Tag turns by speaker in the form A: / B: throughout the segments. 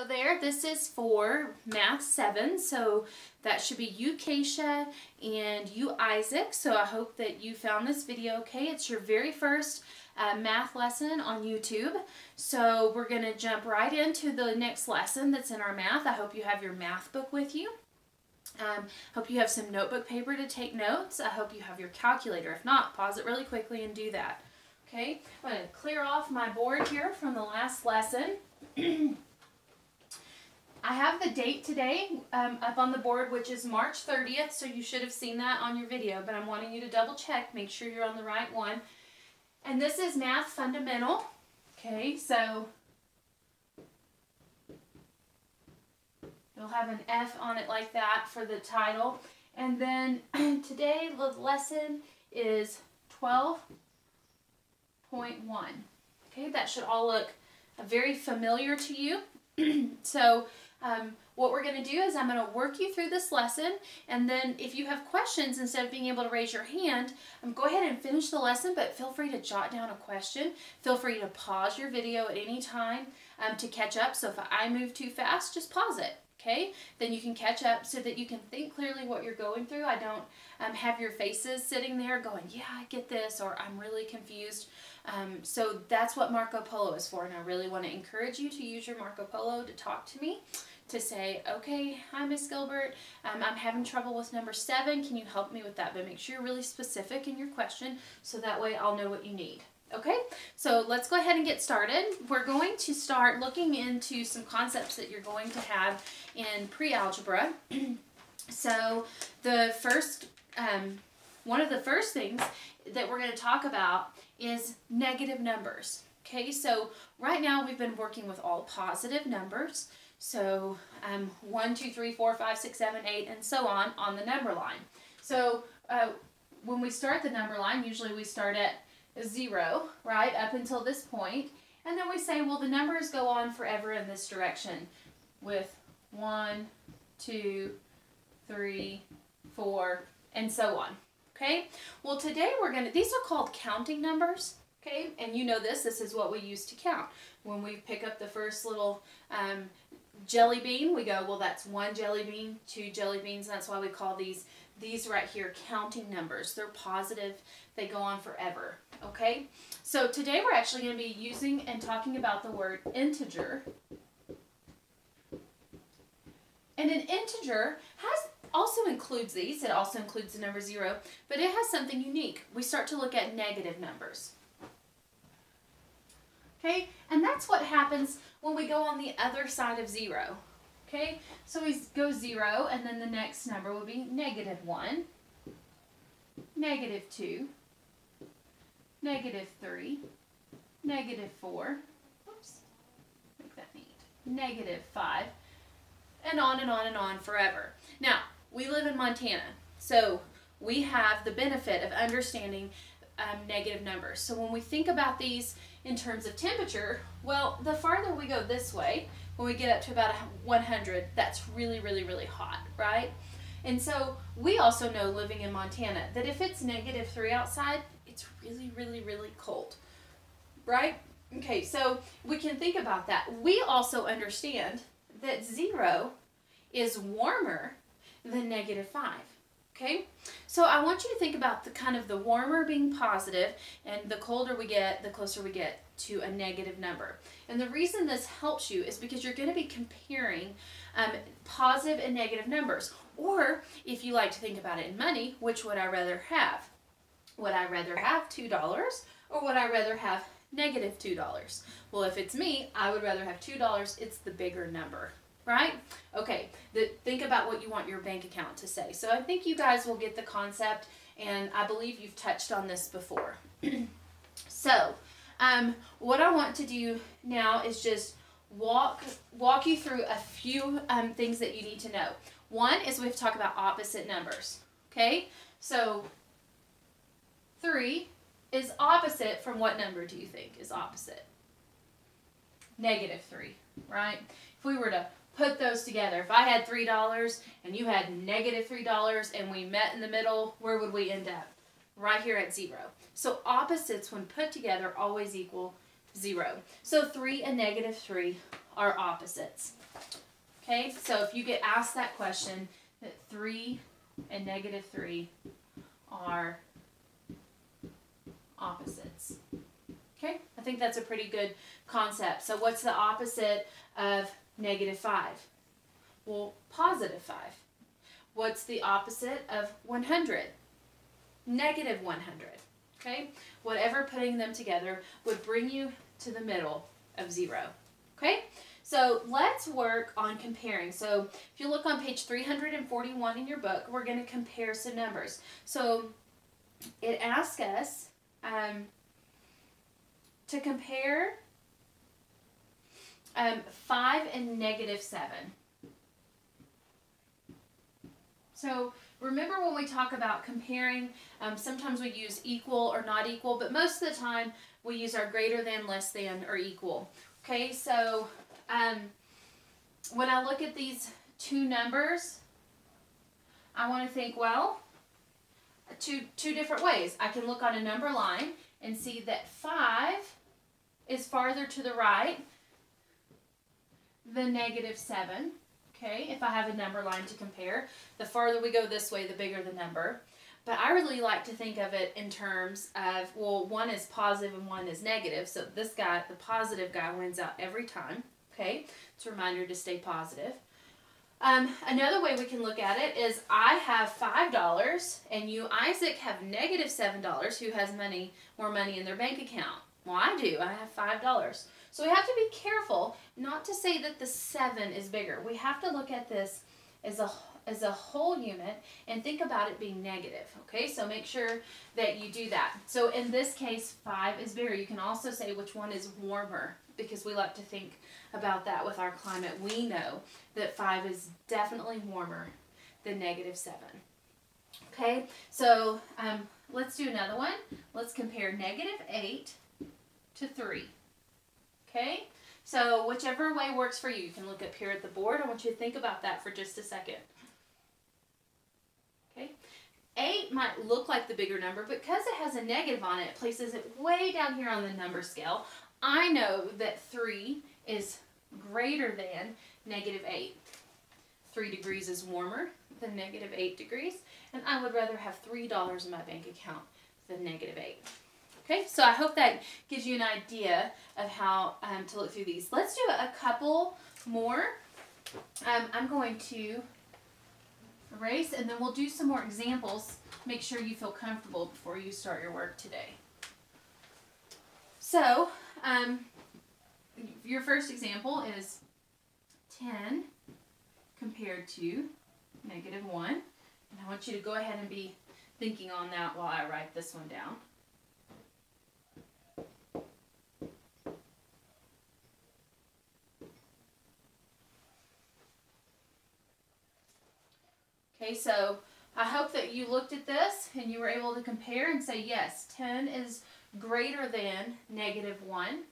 A: there, this is for Math 7, so that should be you, Keisha, and you, Isaac. So I hope that you found this video okay. It's your very first math lesson on YouTube. So we're going to jump right into the next lesson that's in our math. I hope you have your math book with you. Hope you have some notebook paper to take notes. I hope you have your calculator. If not, pause it really quickly and do that. Okay, I'm going to clear off my board here from the last lesson. I have the date today up on the board, which is March 30th, so you should have seen that on your video, but I'm wanting you to double check, make sure you're on the right one. And this is Math Fundamental. Okay, so you'll have an F on it like that for the title. And then today the lesson is 12.1. Okay, that should all look very familiar to you. So what we're going to do is I'm going to work you through this lesson, and then if you have questions, instead of being able to raise your hand, go ahead and finish the lesson, but feel free to jot down a question. Feel free to pause your video at any time to catch up. So if I move too fast, just pause it. Okay, then you can catch up so that you can think clearly what you're going through. I don't have your faces sitting there going, yeah, I get this, or I'm really confused. So that's what Marco Polo is for, and I really want to encourage you to use your Marco Polo to talk to me, to say, okay, hi, Miss Gilbert, I'm having trouble with number 7. Can you help me with that? But make sure you're really specific in your question so that way I'll know what you need. Okay, so let's go ahead and get started. We're going to start looking into some concepts that you're going to have in pre-algebra. So the first, one of the first things that we're going to talk about is negative numbers. Okay, so right now we've been working with all positive numbers. So 1, 2, 3, 4, 5, 6, 7, 8, and so on the number line. So when we start the number line, usually we start at 0, right, up until this point, and then we say, well, the numbers go on forever in this direction with 1, 2, 3, 4, and so on. Okay, well, today these are called counting numbers. Okay, and you know this is what we use to count. When we pick up the first little jelly bean, we go, well, that's 1 jelly bean, 2 jelly beans, and that's why we call these right here counting numbers. They're positive, they go on forever. Okay, so today we're actually going to be using and talking about the word integer. And an integer also includes these. It also includes the number 0, but it has something unique. We start to look at negative numbers. Okay, and that's what happens when we go on the other side of 0. Okay, so we go 0, and then the next number will be negative 1, negative 2, negative 3, negative 4, oops, make that neat, negative 5, and on and on and on forever. Now, we live in Montana, so we have the benefit of understanding negative numbers. So when we think about these in terms of temperature, well, the farther we go this way, when we get up to about 100, that's really, really, really hot, right? And so we also know, living in Montana, that if it's negative 3 outside, it's really, really, really cold, right? Okay, so we can think about that. We also understand that 0 is warmer than negative 5. Okay, so I want you to think about the warmer being positive, and the colder we get, the closer we get to a negative number. And the reason this helps you is because you're going to be comparing positive and negative numbers. Or if you like to think about it in money, which would I rather have? Would I rather have $2, or would I rather have negative $2? Well, if it's me, I would rather have $2. It's the bigger number. Right? Okay, think about what you want your bank account to say. So I think you guys will get the concept, and I believe you've touched on this before. So, what I want to do now is just walk you through a few things that you need to know. One is we have to talk about opposite numbers. Okay? So, 3 is opposite from what number do you think is opposite? Negative 3, right? If we were to put those together, if I had $3 and you had negative $3 and we met in the middle, where would we end up? Right here at 0. So opposites, when put together, always equal 0. So 3 and negative 3 are opposites. Okay, so if you get asked that question, that 3 and negative 3 are opposites. Okay, I think that's a pretty good concept. So what's the opposite of negative 5? Well, positive 5. What's the opposite of 100? Negative 100. Okay, whatever putting them together would bring you to the middle of 0. Okay, so let's work on comparing. So if you look on page 341 in your book, we're going to compare some numbers. So it asks us to compare 5 and negative 7. So remember when we talk about comparing, sometimes we use equal or not equal, but most of the time we use our greater than, less than, or equal. Okay, so when I look at these two numbers, I want to think, well, two different ways. I can look on a number line and see that 5 is farther to the right than negative 7. Okay, if I have a number line to compare, the farther we go this way, the bigger the number. But I really like to think of it in terms of, well, one is positive and one is negative. So this guy, the positive guy, wins out every time. Okay, it's a reminder to stay positive. Another way we can look at it is I have $5 and you, Isaac, have negative $7. Who has more money in their bank account? Well, I do. I have $5. So we have to be careful not to say that the 7 is bigger. We have to look at this as a whole unit and think about it being negative. Okay, so make sure that you do that. So in this case, 5 is bigger. You can also say which one is warmer, because we like to think about that with our climate. We know that 5 is definitely warmer than negative 7. Okay, so let's do another one. Let's compare negative 8 to 3. Okay, so whichever way works for you. You can look up here at the board. I want you to think about that for just a second. Okay, 8 might look like the bigger number, but because it has a negative on it, it places it way down here on the number scale. I know that 3 is greater than negative 8. 3 degrees is warmer than negative 8 degrees, and I would rather have $3 in my bank account than negative 8. Okay, so I hope that gives you an idea of how to look through these. Let's do a couple more. I'm going to erase, and then we'll do some more examples. Make sure you feel comfortable before you start your work today. So, your first example is 10 compared to negative 1. And I want you to go ahead and be thinking on that while I write this one down. Okay, so I hope that you looked at this and you were able to compare and say, yes, 10 is greater than negative 1.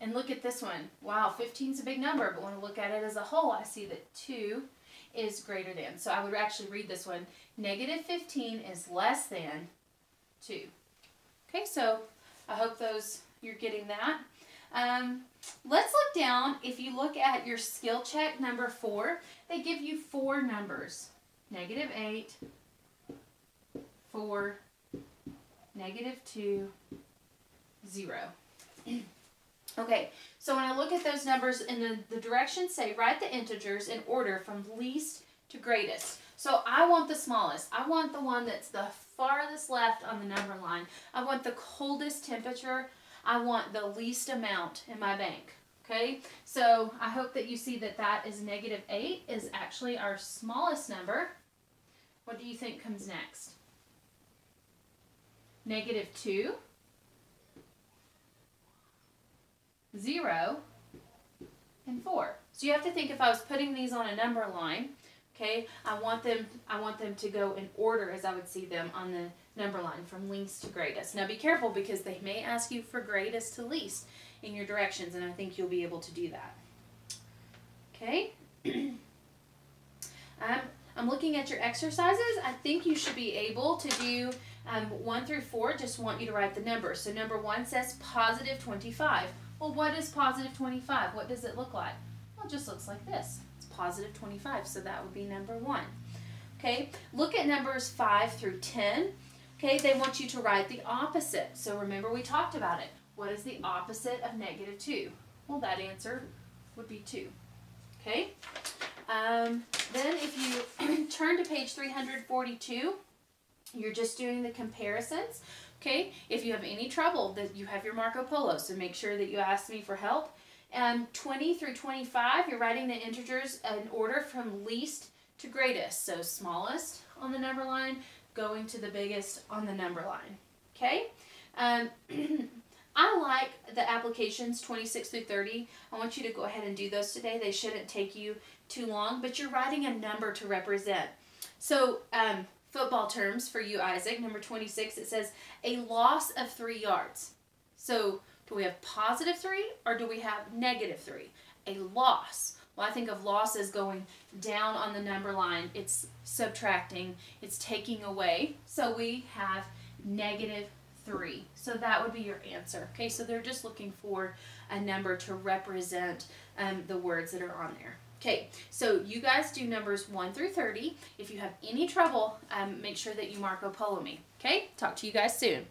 A: And look at this one. Wow, 15 is a big number, but when I look at it as a whole, I see that 2 is greater than. So I would actually read this one. Negative 15 is less than 2. Okay, so I hope you're getting that. Let's look down. If you look at your skill check number 4, they give you 4 numbers. Negative 8, 4, negative 2, 0. Okay, so when I look at those numbers in the directions, say write the integers in order from least to greatest. So I want the smallest. I want the one that's the farthest left on the number line. I want the coldest temperature. I want the least amount in my bank. Okay, so I hope that you see that that is negative 8 is actually our smallest number. What do you think comes next? Negative 2, 0, and 4. So you have to think, if I was putting these on a number line, okay, I want them to go in order as I would see them on the number line from least to greatest. Now be careful, because they may ask you for greatest to least in your directions, and I think you'll be able to do that. Okay. I'm looking at your exercises. I think you should be able to do 1 through 4, just want you to write the numbers. So number 1 says positive 25. Well, what is positive 25? What does it look like? Well, it just looks like this. It's positive 25, so that would be number 1. Okay, look at numbers 5 through 10. Okay, they want you to write the opposite. So remember we talked about it. What is the opposite of negative 2? Well, that answer would be 2. Okay, then if you turn to page 342, you're just doing the comparisons. Okay, if you have any trouble, that you have your Marco Polo, so make sure that you ask me for help. 20 through 25, you're writing the integers in order from least to greatest. So smallest on the number line, going to the biggest on the number line. Okay? I like the applications 26 through 30. I want you to go ahead and do those today. They shouldn't take you too long, but you're writing a number to represent. So, football terms for you, Isaac, number 26, it says a loss of 3 yards. So, do we have positive 3 or do we have negative 3? A loss. Well, I think of loss as going down on the number line. It's subtracting. It's taking away. So we have negative 3. So that would be your answer. Okay, so they're just looking for a number to represent the words that are on there. Okay, so you guys do numbers 1 through 30. If you have any trouble, make sure that you Marco Polo me. Okay, talk to you guys soon.